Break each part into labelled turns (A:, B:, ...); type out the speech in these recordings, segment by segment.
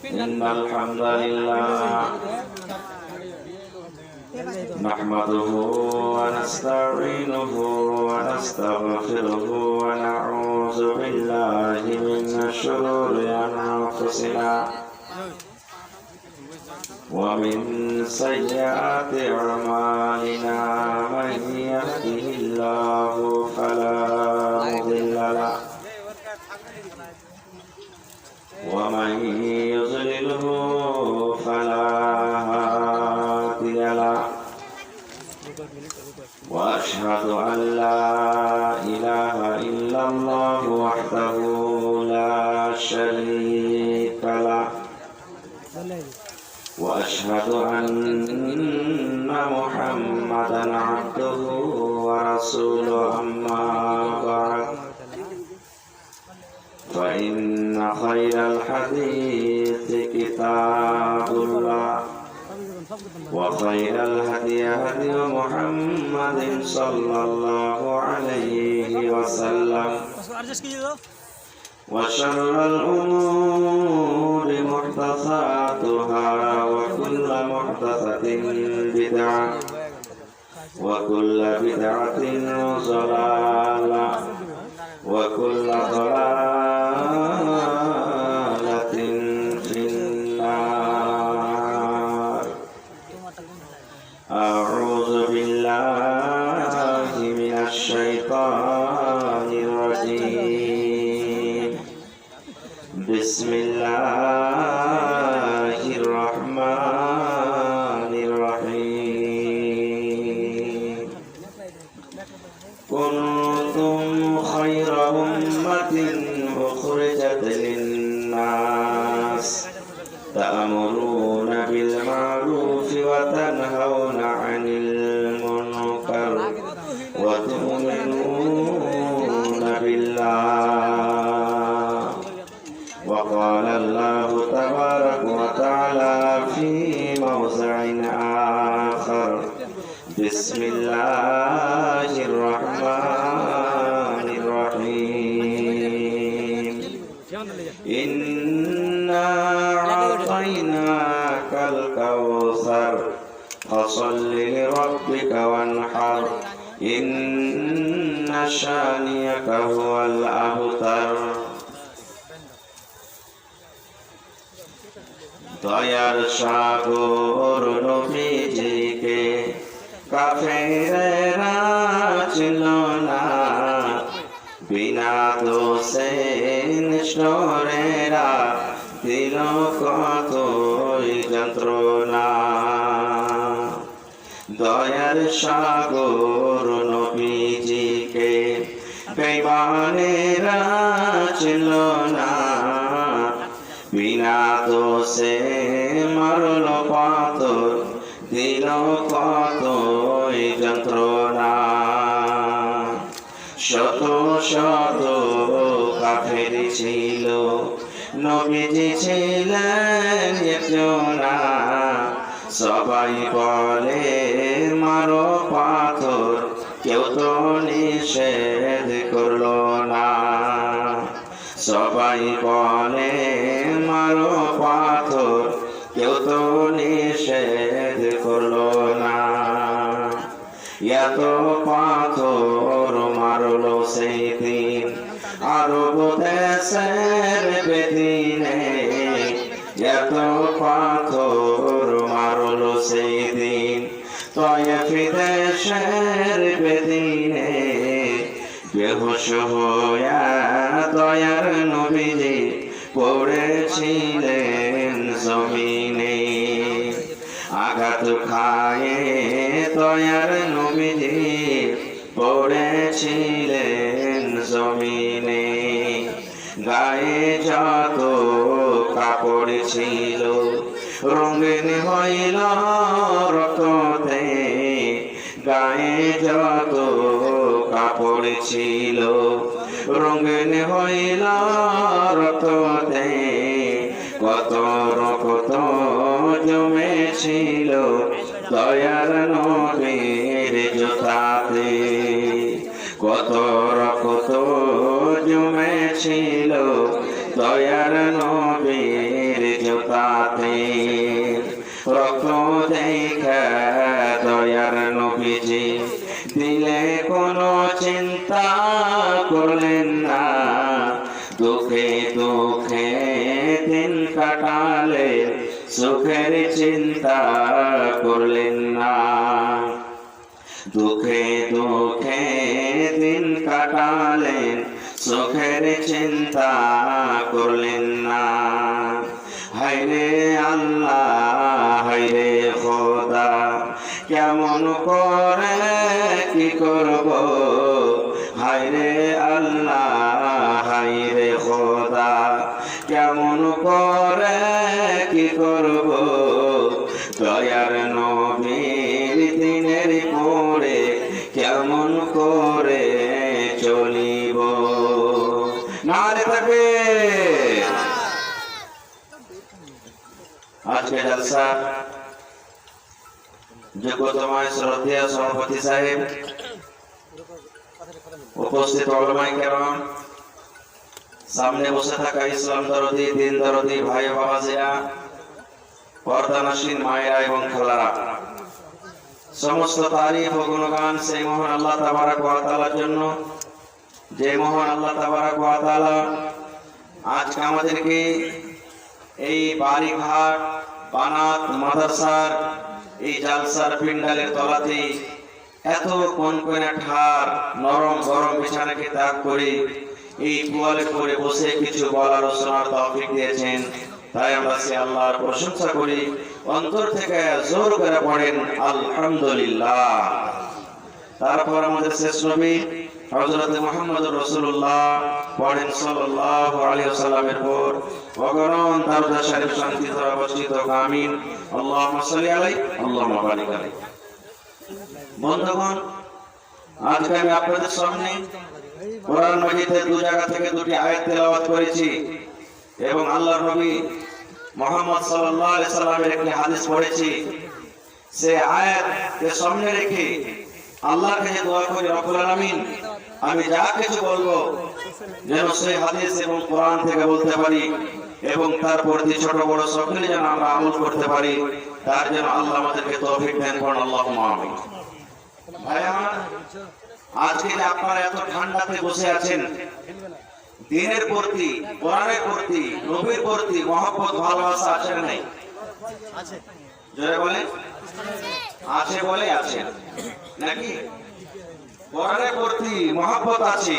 A: إن الحمد لله نحمده ونستعينه ونستغفره ونعوذ بالله من شرور أنفسنا ومن سيئات أعمالنا من يهده الله فلا مضل له ومن يضلله فلا هادي له وأشهد أن لا إله إلا الله وحده لا شريك له وأشهد أن محمدا عبده ورسوله أما بعد فإن خير الحديث كتاب الله وخير الهدي هدي محمد صلى الله عليه وسلم وشر الأمور محدثاتها وكل محدثة بدعة وكل بدعة ضلالة وكل ضلالة في النار. أعوذ بالله من الشيطان الرجيم. بسم الله الرحمن الرحيم. كنتم خير أمة أخرجت للناس تأمرون بالمعروف وتنهون عن المنكر وتؤمنون بالله. وقال الله تبارك وتعالى في موضع آخر: بسم الله الرحمن الرحيم. إنا أعطيناك الكوثر فصل لربك وانحر إن شانئك هو الأبتر. দয়ার সাগর নবীজিকে কাফেরেরা ছিল না, বিনা দোষে নিষ্ঠুরেরা দিল কতই যন্ত্রণা। দয়ার সাগর নবীজিকে বেঈমানেরা ছিল না, বিনা দোষে মারল পাথর দিল কতই যন্ত্রণা। শত শত কাফের ছিল, নবীজি ছিলেন একজনা। সবাই বলে মারো পাথর, কেউ তো নিষেধ করলো না। সবাই বলে মারো পাথর, কেউ তো নিষেধ করলো না। এত পাথর মারলো সেই দিন আরব দেশের বেদিনে। এত পাথর মারলো সেই দিন তয়েফ দেশের বেদিনে। বেহুশ হইয়া দয়ার নবীজি পড়েছিলেন জমিনে। আঘাত খায়ে দয়ার নবীজি পড়েছিলেন জমিনে। গায়ে যত কাপড় ছিল রঙিন হইল রক্তে। গায়ে যত কাপড় ছিল রঙিন হইল রক্তে। কত রক্ত জমেছিল দয়ার নবীর জুতাতে। কত রক্ত জমেছিল দয়ার নবীর জুতাতে। কাটালেন, সুখের চিন্তা করলেন না। দুঃখে দুঃখে দিন কাটালেন, সুখের চিন্তা করলেন না। হায়রে আল্লাহ, হায়রে খোদা, কেমন করে কি করব, হায়রে আল্লাহ, হায়রে খোদা, কেমন করে কি করব। দয়ার নবীর দিনের পরে কেমন করে চলিব। নারে তাকবীর। আজকে জলসা যোগ্যতমায় শ্রদ্ধেয় সভাপতি সাহেব, উপস্থিত উলামায়ে কেরাম, সামনে বসে থাকা ইসলাম দরদি, দিন দরদি ভাই বাবাজিরা, পর্দানশীন মায়েরা এবং খালারা, সমস্ত তারিফ ও গুণগান সেই মহান আল্লাহ তাবারক ওয়া তাআলার জন্য, যে মহান আল্লাহ তাবারক ওয়া তাআলা আজকে আমাদেরকে এই বাড়িঘাট বানাত মাদ্রাসার এই জালসার পিন্ডালের তলাতে এত কনকনে ঠার নরম গরম বিছানাকে ত্যাগ করে এই পোয়ালে করে বসে কিছু বলার ও শোনার তৌফিক দিয়েছেন। তাই আমরা সে আল্লাহর প্রশংসা করি, অন্তর থেকে জোর করে পড়েন আলহামদুলিল্লাহ। তারপর আমাদের শেষ নবী হযরত মুহাম্মদুর রাসূলুল্লাহ পড়েন সাল্লাল্লাহু আলাইহি ওয়াসাল্লামের পর অগণন দরুদ শরীফ শান্তি ধারা বর্ষিত হোক, আমিন। আল্লাহুম্মা সাল্লি আলাইহি আল্লাহুম্মা বারিক আলাইহি। বন্ধুগণ, আজকে আমি আপনাদের সামনে কোরআন মাজিদের দু জায়গা থেকে দুটি আয়াত তেলাওয়াত করেছি এবং আল্লাহর নবী মুহাম্মদ সাল্লাল্লাহু আলাইহি সাল্লামের একটি হাদিস পড়েছি। সেই আয়াতকে সামনে রেখে আল্লাহর কাছে দোয়া করি, রব্বুল আলামিন আমি যা কিছু বলবো যেন সেই হাদিস এবং কোরআন থেকে বলতে পারি এবং তার প্রতি ছোট বড় সকলে যেন আমরা আমল করতে পারি, তার জন্য আল্লাহ আমাদেরকে তৌফিক দান করুন, আল্লাহুম্মা আমিন। ভাই আমার, আজকে যে আপনারা এত ঠান্ডাতে বসে আছেন, দিনের প্রতি, কোরআনের প্রতি, নবীর প্রতি মহব্বত ভালোবাসা আছে না নাই? আছে। জোরে বলে আছে, বলে আছে নাকি? কোরআনের প্রতি মহব্বত আছে,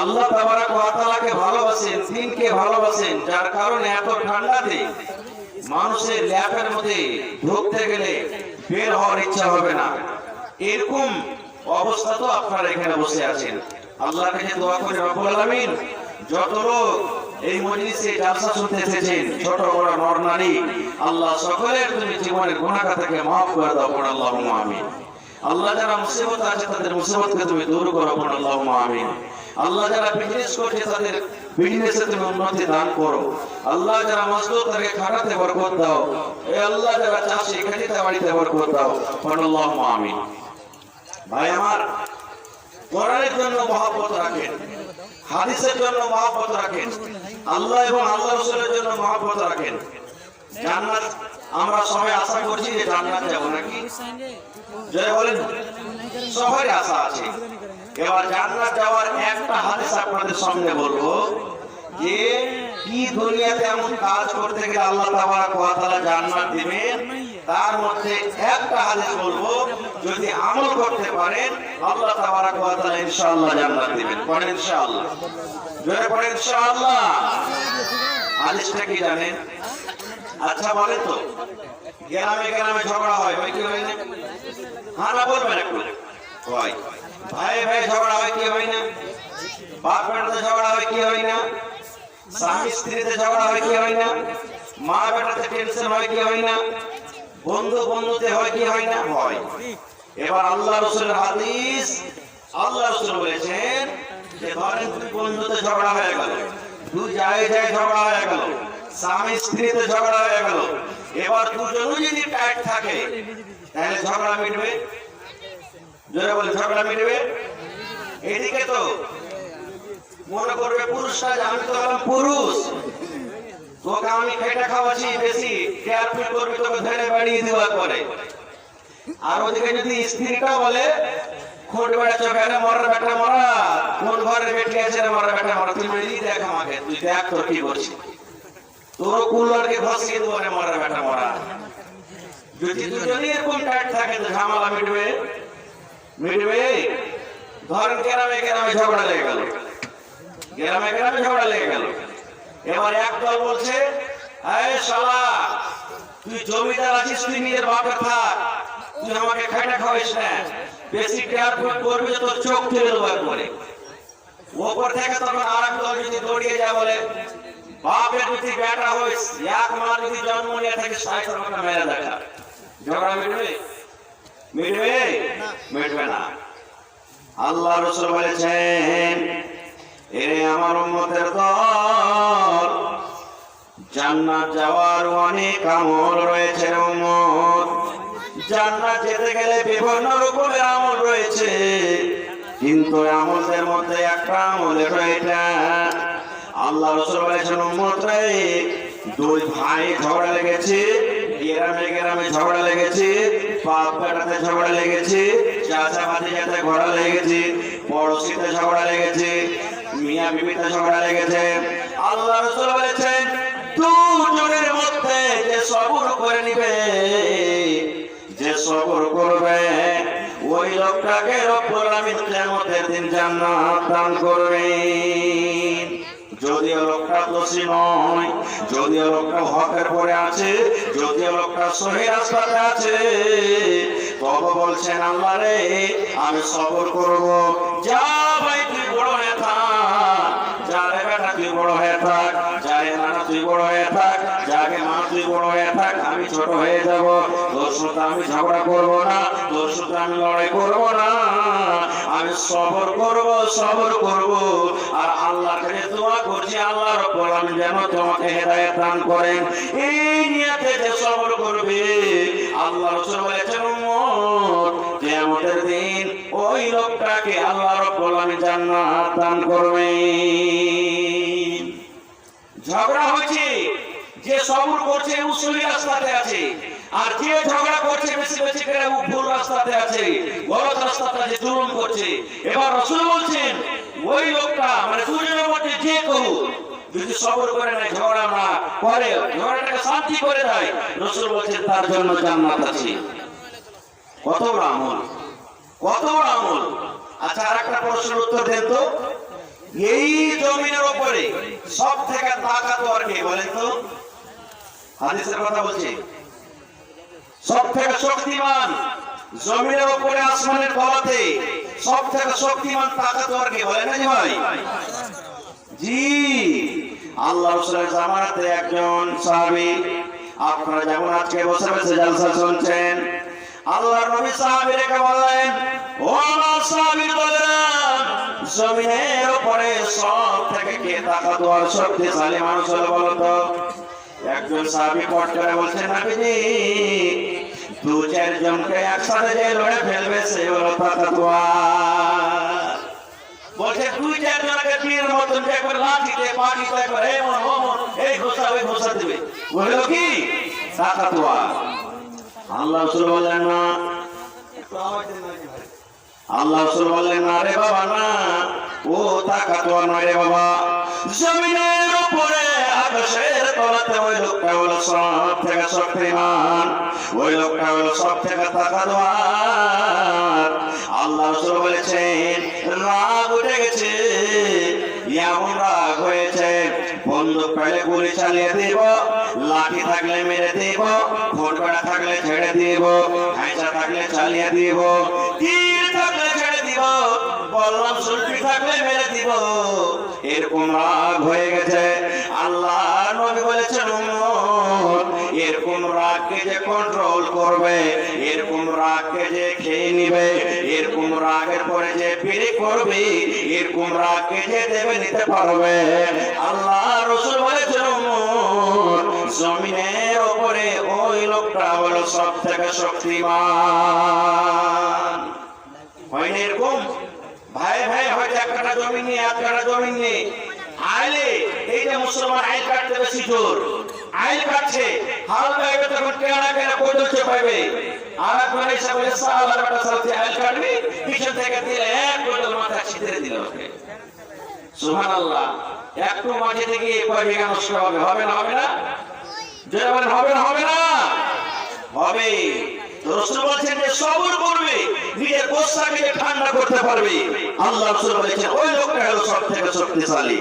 A: আল্লাহ তাবারক ওয়া তাআলাকে ভালোবাসেন, দ্বীনকে ভালোবাসেন, যার কারণে এত ঠান্ডাতে মানুষের ল্যাপের মধ্যে ঢুকতে গেলে বের হওয়ার ইচ্ছা হবে না। এরকম অবস্থা তো আপনারা এখানে বসে আছেন। আল্লাহর কাছে দোয়া করি, রব্বুল আলামিন যত লোক এই মজলিসে জালসা শুনতে এসেছেন, ছোট বড় নর নারী, আল্লাহ সকলের তুমি জীবনের গুনাহ থেকে maaf করে দাও, পড়ো আল্লাহুম্মা আমিন। আল্লাহ যারা মুসিবত আছে তাদের মুসিবতকে তুমি দূর করো, পড়ো আল্লাহুম্মা আমিন। আল্লাহ যারা বিজনেস করছে তাদের বিজনেসে তুমি উন্নতি দান করো। আল্লাহ যারা মজদুর তাদেরকে খাটাতে বরকত দাও। এই আল্লাহ যারা চাষি খেতে বাড়িতে বরকত দাও, পড়ো আল্লাহুম্মা আমিন। ভাই আমার, কোরআনের জন্য মহব্বত রাখেন, হাদিসের জন্য মহব্বত রাখেন, আল্লাহ এবং আল্লাহ রাসূলের জন্য মহব্বত রাখেন। জান্নাত আমরা সবাই আশা করছি যে জান্নাত যাব নাকি? জয় বলেন, সবাই আশা আছে। এবার জান্নাত যাওয়ার একটা হাদিস আপনাদের সামনে বলবো যে কি দুনিয়াতে এমন কাজ করতে গেলে আল্লাহ তাবারক ওয়া তাআলা জান্নাত দিবেন, তার মধ্যে একটা হাদিস বলবো, যদি আমল করতে পারেন আল্লাহ তাবারক ওয়া তাআলা ইনশাআল্লাহ জান্নাত দিবেন। পড়েন ইনশাআল্লাহ, জোরে পড়েন ইনশাআল্লাহ। হাদিসটা কি জানেন? আচ্ছা বলেন তো, গ্রামে গ্রামে ঝগড়া হয়, হয় কি হয় না? হ্যাঁ না বলবেন একটু? হয়। ভাই ভাই ঝগড়া হয় কি হয় না? বাপ বেটাতে ঝগড়া হয় কি হয় না? স্বামী স্ত্রীতে ঝগড়া হয় কি হয় না? মা বেটাতে টেনশন হয় কি হয় না? বন্ধু বন্ধুতে হয় কি হয় না? হয়। এবার আল্লাহ রাসূলের হাদিস, আল্লাহ রাসূল বলেছেন যে ধরেন দুই বন্ধুতে ঝগড়া হয়ে গেল, দুই জায়গায় ঝগড়া হয়ে গেল, স্বামী স্ত্রীতে ঝগড়া হয়ে গেল, এবার দুজনই যদি টাইট থাকে তাহলে ঝগড়া মিটবে? জোরে বলে ঝগড়া মিটবে? এদিকে তো মনে করবে পুরুষরা, আমি তো হলাম পুরুষ, তোকে আমি খেটে খাওয়াচ্ছি বেশি, কেয়ারফুল করবি, তোকে ধরে বাড়িয়ে দেওয়া করে। আর ওদিকে যদি স্ত্রীটা বলে খোট বেড়া চোখে মরার বেটা মরা, কোন ঘরে বেটে আছে মরার বেটা মরা, তুই মেরেই দেখ আমাকে, তুই দেখ তোর কি করছিস। তোর কুলারকে ভাসিয়ে দেবো রে মরা বেটা মরা। যদি দুজনে এরকম টাইট থাকে তো ঝামেলা মিটবে মিটবে। ধরেন গ্রামে গ্রামে ঝগড়া লেগে গেল, গ্রামে গ্রামে ঝগড়া লেগে গেল। এবার এক দল বলছে এই শালা তুই জমিদার আছিস, তুই নিজের বাপে থাক, তুই আমাকে খাইটা খাওয়াইস না, বেশি কেয়ারফুল করবি তোর চোখ তুলে দেবো একবারে। ওপর থেকে তখন আর এক দল যদি দৌড়িয়ে যায় বলে বাপের যদি বেটা হইস, এক মা যদি জন্ম নিয়ে থাকে 60 টাকা মেরে দেখা। ঝগড়া মিটবে মিটবে মিটবে না। আল্লাহ রাসূল বলেছেন এ আমার উম্মতের দল, জান্নাত যাওয়ার অনেক আমল রয়েছে উম্মত। জান্নাত যেতে গেলে বিভিন্ন রকমের আমল রয়েছে, কিন্তু আমলের মধ্যে একটা আমল এটা আল্লাহ রাসূল বলেছেন উম্মত রে, দুই ভাই ঝগড়া লেগেছে, গ্রামে গ্রামে ঝগড়া লেগেছে, বাপ বেটাতে ঝগড়া লেগেছে, চাচা ভাতিজাতে ঝগড়া লেগেছে, পড়োশিতে ঝগড়া লেগেছে, মিয়া বিবিতে ঝগড়া লেগেছে। আল্লাহ রাসূল বলেছেন দুজনের মধ্যে যে সবর করে নিবে, যে সবর করবে ওই লোকটাকে রব্বুল আলামিন কিয়ামতের দিন জান্নাত দান করবেন। যদিও লোকটা দোষী নয়, যদিও লোকটা হকের পরে আছে, যদিও লোকটা সহি রাস্তাতে আছে, তবে বলছেন আল্লাহ রে আমি সবর করব। যা ভাই তুই বড় হয়ে থাক, যা রে বেটা তুই বড় হয়ে থাক, যা রে নানা তুই বড় হয়ে থাক, যাকে মা তুই বড় হয়ে থাক, আমি ছোট হয়ে যাব। তোর সাথে আমি ঝগড়া করব না, তোর সাথে আমি লড়াই করব না, আমি সবর করব সবর করব। আর আল্লাহর কাছে দোয়া করছি আল্লাহ রাব্বুল আলামিন যেন তোমাকে হেদায়েত দান করেন। এই নিয়তে যে সবর করবে আল্লাহ রাসূল বলেছেন উম্মত কিয়ামতের দিন ওই লোকটাকে আল্লাহ রাব্বুল আলামিন জান্নাত দান করবেন। ঝগড়া হচ্ছে, যে সবর করছে উসুলি রাস্তাতে আছে, আর যে ঝগড়া করছে বেশি বেশি করে ভুল রাস্তাতে আছে, গলত রাস্তাতে আছে, জুলুম করছে। এবার রাসূল বলছেন ওই লোকটা মানে দুজনের মধ্যে যে কেউ যদি সবর করে না, ঝগড়া না করে, ঝগড়াটাকে শান্তি করে দেয়, রাসূল বলছেন তার জন্য জান্নাত আছে। কত বড় আমল, কত বড় আমল। আচ্ছা আর একটা প্রশ্নের উত্তর দেন তো, এই জমিনের উপরে সব থেকে তাকতওয়ার কে বলেন তো? হাদিসের কথা বলছে সব থেকে শক্তিমান, জমিনের উপরে আসমানের তলাতে সব থেকে শক্তিমান তাকতওয়ার কে বলেন না ভাই? জি আল্লাহ রাসূলের জামানাতে একজন সাহাবী, আপনারা যেমন আজকে বসে বসে জলসা শুনছেন, আল্লাহর নবী সাহাবীদেরকে বললেন ও আমার সাহাবীর দলেরা, জমিনের উপরে সব থেকে কে তাকতওয়ার শক্তিশালী মানুষ হলো বলো তো? একজন সাহাবী পট করে বলছেন নবীজি দু চার জনকে একসাথে যে লড়ে ফেলবে সে হলো তাকতওয়ার। বলছে দুই চার জনকে তীর মতন যে করে লাঠিতে পাটিতে করে এমন ওমন এই ঘোষা ওই ঘোষা দিবে, বললো কি তাকতওয়ার। আল্লাহ রাসূল বললেন না, আল্লাহ রাসূল বললেন না রে বাবা না, ও তাকতওয়ার নয় রে বাবা। জমিনের উপরে আকাশের তলাতে ওই লোকটা হলো সব থেকে শক্তিমান, ওই লোকটা হলো সব থেকে তাকতওয়ার। আল্লাহ রাসূল বলেছেন রাগ উঠে গেছে, এমন রাগ হয়েছে বন্দুক পেলে গুলি চালিয়ে দিব, লাঠি থাকলে মেরে দিব, ঘোড়া থাকলে ছেড়ে দিব, খাঁচা থাকলে চালিয়ে দিব, তীর থাকলে ছেড়ে দিব, বললাম সুলফি থাকলে মেরে দিব। এরকম রাগ হয়ে গেছে। আল্লাহ নবী বলেছেন উম্মত এরকম রাগকে যে কন্ট্রোল করবে, এরকম রাগকে যে খেয়ে নিবে, এরকম রাগের পরে যে ফিরে করবে, এরকম রাগকে যে দেবে নিতে পারবে, আল্লাহ রাসূল বলেছেন উম্মত জমিনের উপরে ওই লোকটা হলো সব থেকে শক্তিমান। হয় না এরকম? ভাই ভাই হয়তো একটা জমি নিয়ে এক কাঠা জমি নিয়ে আইলে এই যে মুসলমান আইল কাটতে বেশি জোর, আইল কাটছে হাল পাইবে তখন কেনা কেনা কইতে পাইবে, আর একবার এসে বলে সালার একটা সাথে আইল কাটবি, পিছন থেকে দিলে এক কোটাল মাথা ছিঁড়ে দিল। সুবহানাল্লাহ। একটু মাঝে থেকে কয় বিঘা নষ্ট হবে, হবে না হবে না? জোরে বলেন হবে না হবে না? হবে। তো রাসূল বলেছেন যে সবর করবে, নিজের গোসাকে ঠান্ডা করতে পারবে, আল্লাহ রাসূল বলেছেন ওই লোকটা হলো সবথেকে শক্তিশালী।